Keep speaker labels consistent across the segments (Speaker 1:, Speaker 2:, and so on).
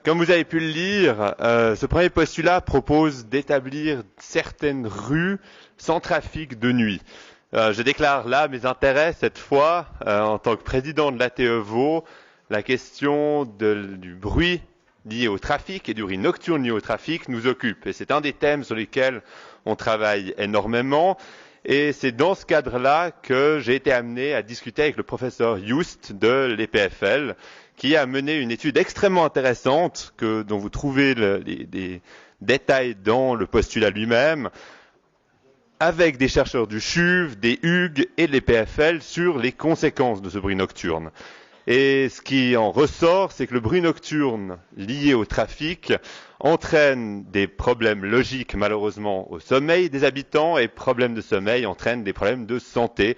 Speaker 1: Comme vous avez pu le lire, ce premier postulat propose d'établir certaines rues sans trafic de nuit. Je déclare là mes intérêts cette fois en tant que président de l'ATE Vaud. La question du bruit lié au trafic et du bruit nocturne lié au trafic nous occupe. Et c'est un des thèmes sur lesquels on travaille énormément. Et c'est dans ce cadre-là que j'ai été amené à discuter avec le professeur Youst de l'EPFL, qui a mené une étude extrêmement intéressante dont vous trouvez les détails dans le postulat lui-même, avec des chercheurs du CHUV, des Hugues et de l'EPFL sur les conséquences de ce bruit nocturne. Et ce qui en ressort, c'est que le bruit nocturne lié au trafic entraîne des problèmes logiques, malheureusement, au sommeil des habitants, et problèmes de sommeil entraînent des problèmes de santé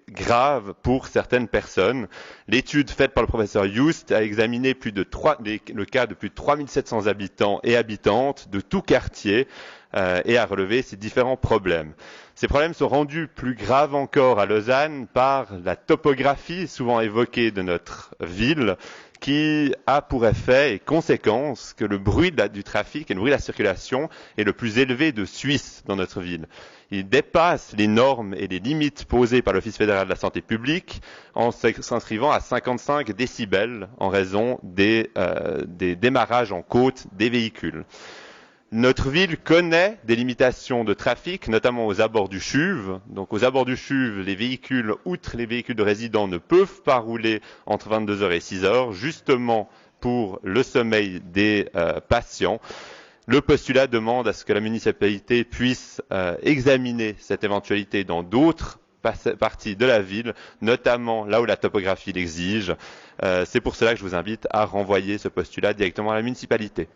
Speaker 1: graves pour certaines personnes. L'étude faite par le professeur Youst a examiné le cas de plus de 3700 habitants et habitantes de tout quartier et a relevé ces différents problèmes. Ces problèmes sont rendus plus graves encore à Lausanne par la topographie souvent évoquée de notre ville, qui a pour effet et conséquence que le bruit du trafic et le bruit de la circulation est le plus élevé de Suisse dans notre ville. Il dépasse les normes et les limites posées par l'Office fédéral de la santé publique en s'inscrivant à 55 décibels en raison des démarrages en côte des véhicules. Notre ville connaît des limitations de trafic, notamment aux abords du CHUV. Donc aux abords du CHUV, les véhicules, outre les véhicules de résidents, ne peuvent pas rouler entre 22 heures et 6 heures, justement pour le sommeil des patients. Le postulat demande à ce que la municipalité puisse examiner cette éventualité dans d'autres parties de la ville, notamment là où la topographie l'exige. C'est pour cela que je vous invite à renvoyer ce postulat directement à la municipalité.